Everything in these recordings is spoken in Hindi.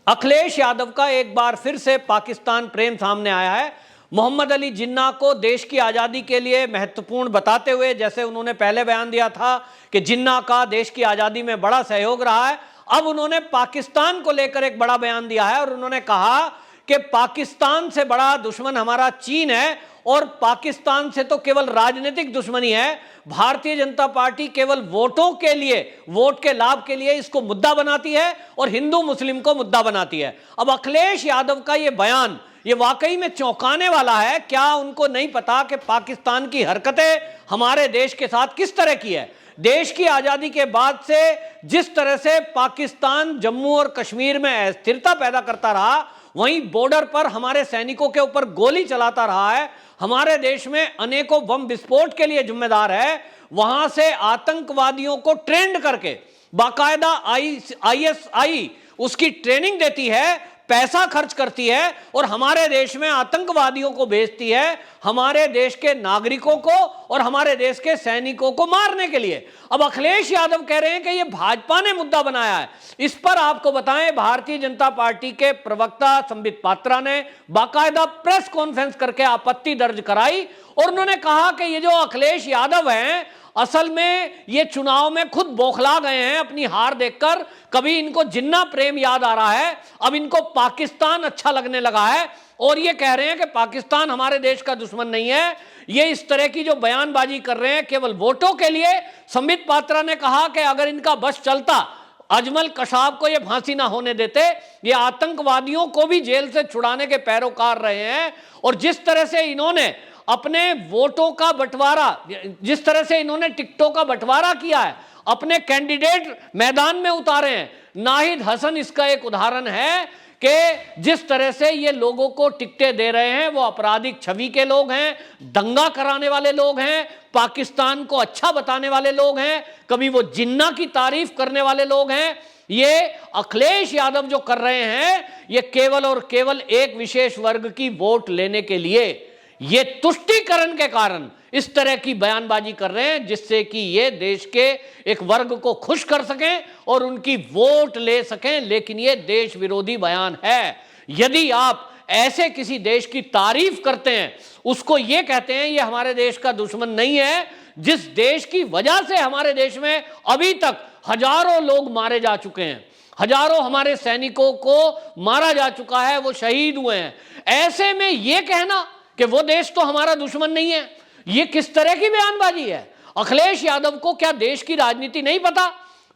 अखिलेश यादव का एक बार फिर से पाकिस्तान प्रेम सामने आया है। मोहम्मद अली जिन्ना को देश की आज़ादी के लिए महत्वपूर्ण बताते हुए, जैसे उन्होंने पहले बयान दिया था कि जिन्ना का देश की आज़ादी में बड़ा सहयोग रहा है, अब उन्होंने पाकिस्तान को लेकर एक बड़ा बयान दिया है और उन्होंने कहा कि पाकिस्तान से बड़ा दुश्मन हमारा चीन है और पाकिस्तान से तो केवल राजनीतिक दुश्मनी है। भारतीय जनता पार्टी केवल वोटों के लिए, वोट के लाभ के लिए इसको मुद्दा बनाती है और हिंदू मुस्लिम को मुद्दा बनाती है। अब अखिलेश यादव का यह बयान ये वाकई में चौंकाने वाला है। क्या उनको नहीं पता कि पाकिस्तान की हरकतें हमारे देश के साथ किस तरह की है? देश की आजादी के बाद से जिस तरह से पाकिस्तान जम्मू और कश्मीर में अस्थिरता पैदा करता रहा, वहीं बॉर्डर पर हमारे सैनिकों के ऊपर गोली चलाता रहा है, हमारे देश में अनेकों बम विस्फोट के लिए जिम्मेदार है, वहां से आतंकवादियों को ट्रेंड करके बाकायदा आईएसआई उसकी ट्रेनिंग देती है, पैसा खर्च करती है और हमारे देश में आतंकवादियों को भेजती है, हमारे देश के नागरिकों को और हमारे देश के सैनिकों को मारने के लिए। अब अखिलेश यादव कह रहे हैं कि यह भाजपा ने मुद्दा बनाया है। इस पर आपको बताएं, भारतीय जनता पार्टी के प्रवक्ता संबित पात्रा ने बाकायदा प्रेस कॉन्फ्रेंस करके आपत्ति दर्ज कराई और उन्होंने कहा कि ये जो अखिलेश यादव हैं, असल में ये चुनाव में खुद बौखला गए हैं अपनी हार देखकर। कभी इनको जिन्ना प्रेम याद आ रहा है, अब इनको पाकिस्तान अच्छा लगने लगा है और ये कह रहे हैं कि पाकिस्तान हमारे देश का दुश्मन नहीं है। ये इस तरह की जो बयानबाजी कर रहे हैं केवल वोटों के लिए। संबित पात्रा ने कहा कि अगर इनका बस चलता, अजमल कसाब को ये फांसी ना होने देते, ये आतंकवादियों को भी जेल से छुड़ाने के पैरोकार रहे हैं। और जिस तरह से इन्होंने अपने वोटों का बंटवारा, जिस तरह से इन्होंने टिकटों का बंटवारा किया है, अपने कैंडिडेट मैदान में उतारे हैं, नाहिद हसन इसका एक उदाहरण है कि जिस तरह से ये लोगों को टिकटें दे रहे हैं, वो आपराधिक छवि के लोग हैं, दंगा कराने वाले लोग हैं, पाकिस्तान को अच्छा बताने वाले लोग हैं, कभी वो जिन्ना की तारीफ करने वाले लोग हैं। ये अखिलेश यादव जो कर रहे हैं, ये केवल और केवल एक विशेष वर्ग की वोट लेने के लिए, ये तुष्टीकरण के कारण इस तरह की बयानबाजी कर रहे हैं, जिससे कि ये देश के एक वर्ग को खुश कर सकें और उनकी वोट ले सकें। लेकिन ये देश विरोधी बयान है। यदि आप ऐसे किसी देश की तारीफ करते हैं, उसको ये कहते हैं ये हमारे देश का दुश्मन नहीं है, जिस देश की वजह से हमारे देश में अभी तक हजारों लोग मारे जा चुके हैं, हजारों हमारे सैनिकों को मारा जा चुका है, वो शहीद हुए हैं, ऐसे में ये कहना कि वो देश तो हमारा दुश्मन नहीं है, ये किस तरह की बयानबाजी है? अखिलेश यादव को क्या देश की राजनीति नहीं पता?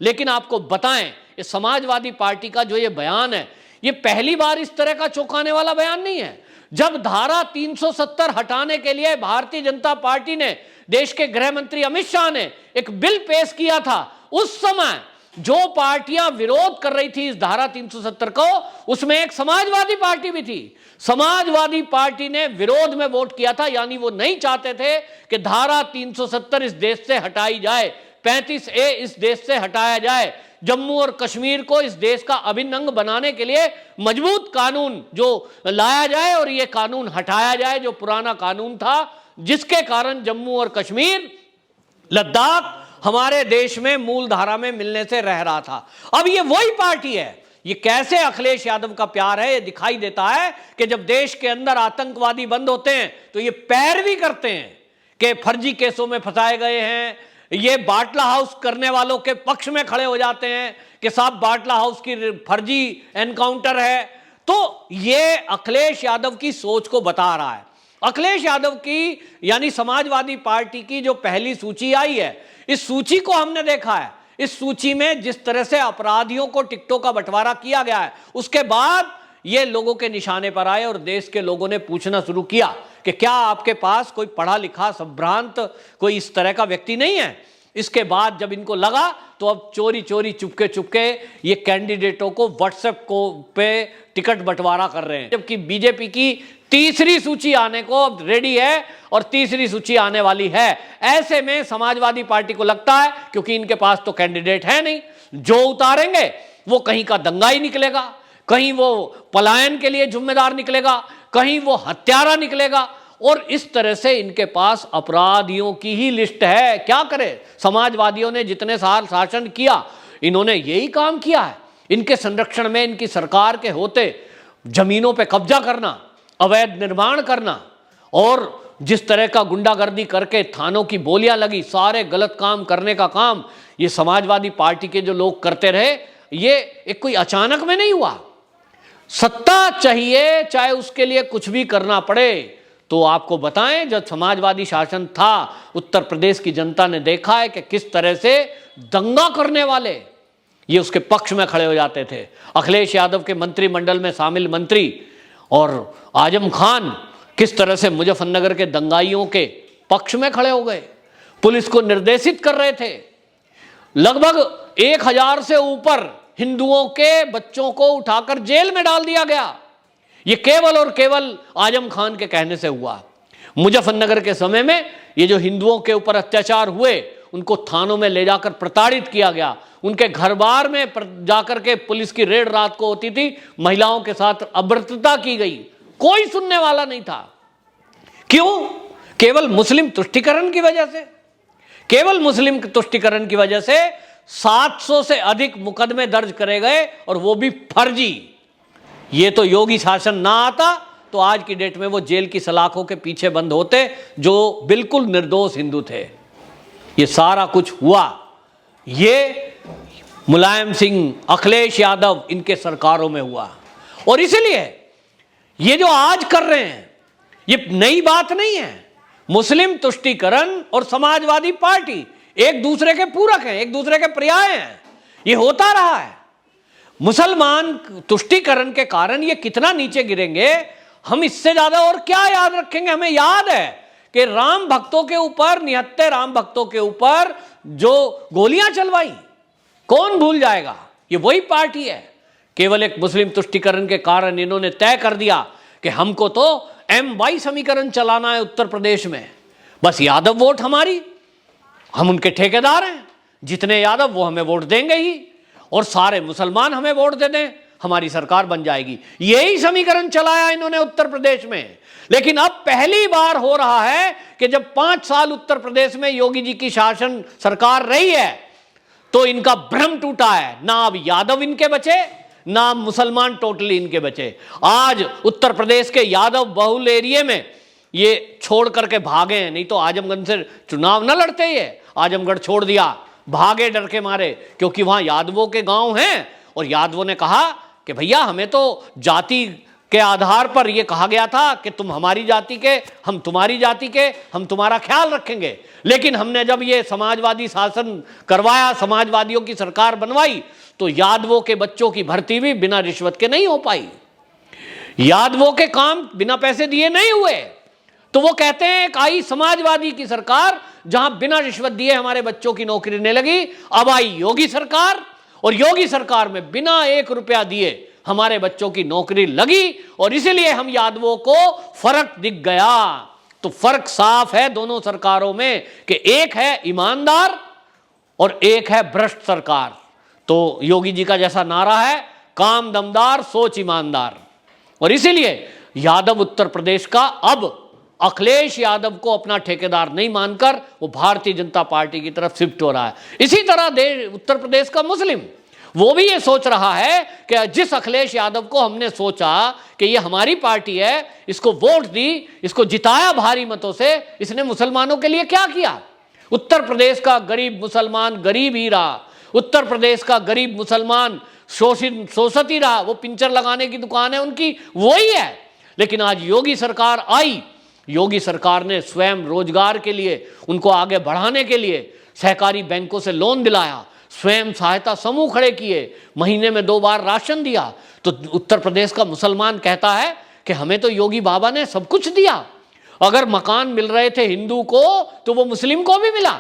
लेकिन आपको बताएं, ये समाजवादी पार्टी का जो ये बयान है, ये पहली बार इस तरह का चौंकाने वाला बयान नहीं है। जब धारा 370 हटाने के लिए भारतीय जनता पार्टी ने, देश के गृह मंत्री अमित शाह ने एक बिल पेश किया था, उस समय जो पार्टियां विरोध कर रही थी इस धारा 370 को, उसमें एक समाजवादी पार्टी भी थी। समाजवादी पार्टी ने विरोध में वोट किया था, यानी वो नहीं चाहते थे कि धारा 370 इस देश से हटाई जाए, 35A इस देश से हटाया जाए, जम्मू और कश्मीर को इस देश का अभिन्न अंग बनाने के लिए मजबूत कानून जो लाया जाए और ये कानून हटाया जाए जो पुराना कानून था, जिसके कारण जम्मू और कश्मीर, लद्दाख हमारे देश में मूल धारा में मिलने से रह रहा था। अब ये वही पार्टी है। ये कैसे अखिलेश यादव का प्यार है, ये दिखाई देता है कि जब देश के अंदर आतंकवादी बंद होते हैं तो ये पैरवी करते हैं कि फर्जी केसों में फंसाए गए हैं, ये बाटला हाउस करने वालों के पक्ष में खड़े हो जाते हैं कि साहब बाटला हाउस की फर्जी एनकाउंटर है। तो ये अखिलेश यादव की सोच को बता रहा है। अखिलेश यादव की यानी समाजवादी पार्टी की जो पहली सूची आई है, इस सूची को हमने देखा है। इस सूची में जिस तरह से अपराधियों को टिकटों का बंटवारा किया गया है, उसके बाद ये लोगों के निशाने पर आए और देश के लोगों ने पूछना शुरू किया कि क्या आपके पास कोई पढ़ा लिखा संभ्रांत कोई इस तरह का व्यक्ति नहीं है? इसके बाद जब इनको लगा तो अब चोरी चोरी चुपके चुपके ये कैंडिडेटों को व्हाट्सएप को पे टिकट बंटवारा कर रहे हैं, जबकि बीजेपी की तीसरी सूची आने को अब रेडी है और तीसरी सूची आने वाली है। ऐसे में समाजवादी पार्टी को लगता है क्योंकि इनके पास तो कैंडिडेट है नहीं, जो उतारेंगे वो कहीं का दंगाई निकलेगा, कहीं वो पलायन के लिए जिम्मेदार निकलेगा, कहीं वो हत्यारा निकलेगा और इस तरह से इनके पास अपराधियों की ही लिस्ट है। क्या करे, समाजवादियों ने जितने साल शासन किया इन्होंने यही काम किया है। इनके संरक्षण में, इनकी सरकार के होते जमीनों पे कब्जा करना, अवैध निर्माण करना और जिस तरह का गुंडागर्दी करके थानों की बोलियां लगी, सारे गलत काम करने का काम ये समाजवादी पार्टी के जो लोग करते रहे, ये एक कोई अचानक में नहीं हुआ। सत्ता चाहिए, चाहे उसके लिए कुछ भी करना पड़े। तो आपको बताएं, जब समाजवादी शासन था, उत्तर प्रदेश की जनता ने देखा है कि किस तरह से दंगा करने वाले ये उसके पक्ष में खड़े हो जाते थे। अखिलेश यादव के मंत्रिमंडल में शामिल मंत्री और आजम खान किस तरह से मुजफ्फरनगर के दंगाइयों के पक्ष में खड़े हो गए, पुलिस को निर्देशित कर रहे थे। लगभग 1000 से ऊपर हिंदुओं के बच्चों को उठाकर जेल में डाल दिया गया। ये केवल और केवल आजम खान के कहने से हुआ। मुजफ्फरनगर के समय में ये जो हिंदुओं के ऊपर अत्याचार हुए, उनको थानों में ले जाकर प्रताड़ित किया गया। उनके घर बार में जाकर के पुलिस की रेड रात को होती थी, महिलाओं के साथ अभद्रता की गई, कोई सुनने वाला नहीं था। क्यों? केवल मुस्लिम तुष्टीकरण की वजह से। केवल मुस्लिम तुष्टीकरण की वजह से 700 से अधिक मुकदमे दर्ज करे गए, और वो भी फर्जी। ये तो योगी शासन ना आता तो आज की डेट में वो जेल की सलाखों के पीछे बंद होते, जो बिल्कुल निर्दोष हिंदू थे। ये सारा कुछ हुआ ये मुलायम सिंह, अखिलेश यादव, इनके सरकारों में हुआ। और इसलिए ये जो आज कर रहे हैं, ये नई बात नहीं है। मुस्लिम तुष्टीकरण और समाजवादी पार्टी एक दूसरे के पूरक हैं, एक दूसरे के पर्याय हैं। ये होता रहा है। मुसलमान तुष्टीकरण के कारण ये कितना नीचे गिरेंगे, हम इससे ज्यादा और क्या याद रखेंगे। हमें याद है कि राम भक्तों के ऊपर, निहत्थे राम भक्तों के ऊपर जो गोलियां चलवाई, कौन भूल जाएगा। ये वही पार्टी है। केवल एक मुस्लिम तुष्टीकरण के कारण इन्होंने तय कर दिया कि हमको तो MY समीकरण चलाना है उत्तर प्रदेश में, बस यादव वोट हमारी, हम उनके ठेकेदार हैं, जितने यादव वो हमें वोट देंगे ही, और सारे मुसलमान हमें वोट दे दें, हमारी सरकार बन जाएगी। यही समीकरण चलाया इन्होंने उत्तर प्रदेश में। लेकिन अब पहली बार हो रहा है कि जब 5 साल उत्तर प्रदेश में योगी जी की शासन सरकार रही है, तो इनका भ्रम टूटा है। ना अब यादव इनके बचे, ना मुसलमान टोटली इनके बचे। आज उत्तर प्रदेश के यादव बहुल एरिया में ये छोड़ करके भागे हैं, नहीं तो आजमगढ़ से चुनाव न लड़ते। ये आजमगढ़ छोड़ दिया, भागे डर के मारे, क्योंकि वहां यादवों के गांव हैं। और यादवों ने कहा कि भैया हमें तो जाति के आधार पर यह कहा गया था कि तुम हमारी जाति के, हम तुम्हारी जाति के, हम तुम्हारा ख्याल रखेंगे। लेकिन हमने जब ये समाजवादी शासन करवाया, समाजवादियों की सरकार बनवाई, तो यादवों के बच्चों की भर्ती भी बिना रिश्वत के नहीं हो पाई। यादवों के काम बिना पैसे दिए नहीं हुए। तो वो कहते हैं कि आई समाजवादी की सरकार, जहां बिना रिश्वत दिए हमारे बच्चों की नौकरी नहीं लगी। अब आई योगी सरकार, और योगी सरकार में बिना 1 रुपया दिए हमारे बच्चों की नौकरी लगी, और इसीलिए हम यादवों को फर्क दिख गया। तो फर्क साफ है दोनों सरकारों में कि एक है ईमानदार और एक है भ्रष्ट सरकार। तो योगी जी का जैसा नारा है, काम दमदार सोच ईमानदार, और इसीलिए यादव उत्तर प्रदेश का अब अखिलेश यादव को अपना ठेकेदार नहीं मानकर वो भारतीय जनता पार्टी की तरफ शिफ्ट हो रहा है। इसी तरह उत्तर प्रदेश का मुस्लिम, वो भी ये सोच रहा है कि जिस अखिलेश यादव को हमने सोचा कि ये हमारी पार्टी है, इसको वोट दी, इसको जिताया भारी मतों से, इसने मुसलमानों के लिए क्या किया। उत्तर प्रदेश का गरीब मुसलमान गरीब ही रहा। उत्तर प्रदेश का गरीब मुसलमान शोषित ही रहा। वो पिंचर लगाने की दुकान है उनकी, वही है। लेकिन आज योगी सरकार आई, योगी सरकार ने स्वयं रोजगार के लिए, उनको आगे बढ़ाने के लिए सहकारी बैंकों से लोन दिलाया, स्वयं सहायता समूह खड़े किए, महीने में 2 बार राशन दिया। तो उत्तर प्रदेश का मुसलमान कहता है कि हमें तो योगी बाबा ने सब कुछ दिया। अगर मकान मिल रहे थे हिंदू को, तो वो मुस्लिम को भी मिला।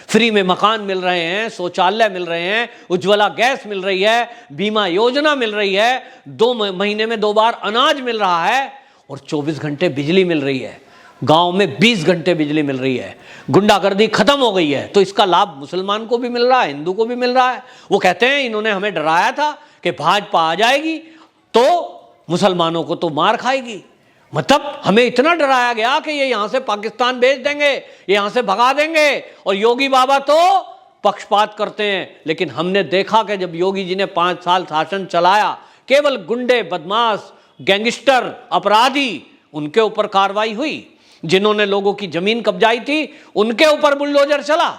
फ्री में मकान मिल रहे हैं, शौचालय मिल रहे हैं, उज्ज्वला गैस मिल रही है, बीमा योजना मिल रही है, 2 महीने में 2 बार अनाज मिल रहा है, और 24 घंटे बिजली मिल रही है। गांव में 20 घंटे बिजली मिल रही है। गुंडागर्दी खत्म हो गई है। तो इसका लाभ मुसलमान को भी मिल रहा है, हिंदू को भी मिल रहा है। वो कहते हैं इन्होंने हमें डराया था कि भाजपा आ जाएगी तो मुसलमानों को तो मार खाएगी। मतलब हमें इतना डराया गया कि ये यहां से पाकिस्तान भेज देंगे, ये यहां से भगा देंगे, और योगी बाबा तो पक्षपात करते हैं, लेकिन हमने देखा कि जब योगी जी ने 5 साल शासन चलाया, केवल गुंडे, बदमाश, गैंगस्टर, अपराधी, उनके ऊपर कार्रवाई हुई। जिन्होंने लोगों की जमीन कब्जाई थी उनके ऊपर बुलडोजर चला।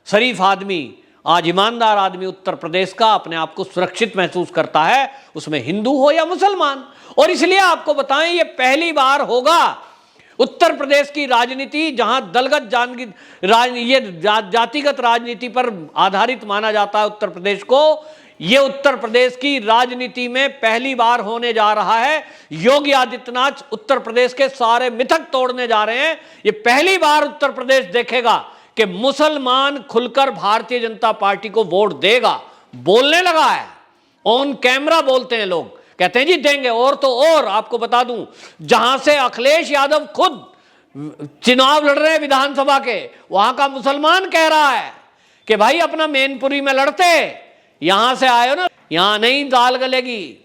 शरीफ आदमी, आज ईमानदार आदमी उत्तर प्रदेश का अपने आप को सुरक्षित महसूस करता है, उसमें हिंदू हो या मुसलमान। और इसलिए आपको बताएं, ये पहली बार होगा उत्तर प्रदेश की राजनीति जहां दलगत ये जातिगत राजनीति पर आधारित माना जाता है उत्तर प्रदेश को, ये उत्तर प्रदेश की राजनीति में पहली बार होने जा रहा है। योगी आदित्यनाथ उत्तर प्रदेश के सारे मिथक तोड़ने जा रहे हैं। ये पहली बार उत्तर प्रदेश देखेगा कि मुसलमान खुलकर भारतीय जनता पार्टी को वोट देगा। बोलने लगा है, ऑन कैमरा बोलते हैं लोग, कहते हैं जी देंगे। और तो और आपको बता दूं, जहां से अखिलेश यादव खुद चुनाव लड़ रहे हैं विधानसभा के, वहां का मुसलमान कह रहा है कि भाई अपना मैनपुरी में लड़ते, यहां से आए हो ना, यहां नहीं दाल गलेगी,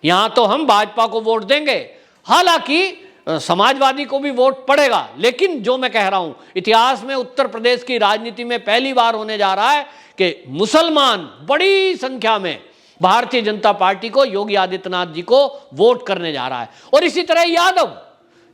यहां तो हम भाजपा को वोट देंगे। हालांकि समाजवादी को भी वोट पड़ेगा, लेकिन जो मैं कह रहा हूं, इतिहास में उत्तर प्रदेश की राजनीति में पहली बार होने जा रहा है कि मुसलमान बड़ी संख्या में भारतीय जनता पार्टी को, योगी आदित्यनाथ जी को वोट करने जा रहा है। और इसी तरह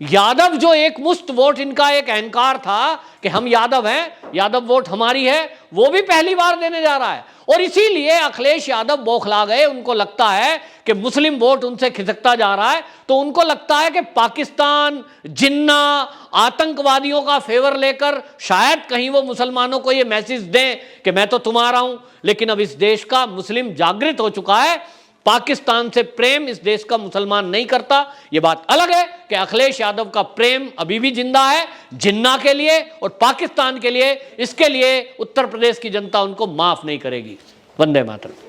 यादव जो एक मुश्त वोट, इनका एक अहंकार था कि हम यादव हैं, यादव वोट हमारी है, वो भी पहली बार देने जा रहा है। और इसीलिए अखिलेश यादव बौखला गए। उनको लगता है कि मुस्लिम वोट उनसे खिसकता जा रहा है, तो उनको लगता है कि पाकिस्तान, जिन्ना, आतंकवादियों का फेवर लेकर शायद कहीं वो मुसलमानों को ये मैसेज दें कि मैं तो तुम्हारा हूं। लेकिन अब इस देश का मुस्लिम जागृत हो चुका है। पाकिस्तान से प्रेम इस देश का मुसलमान नहीं करता। यह बात अलग है कि अखिलेश यादव का प्रेम अभी भी जिंदा है जिन्ना के लिए और पाकिस्तान के लिए। इसके लिए उत्तर प्रदेश की जनता उनको माफ नहीं करेगी। वंदे मातरम।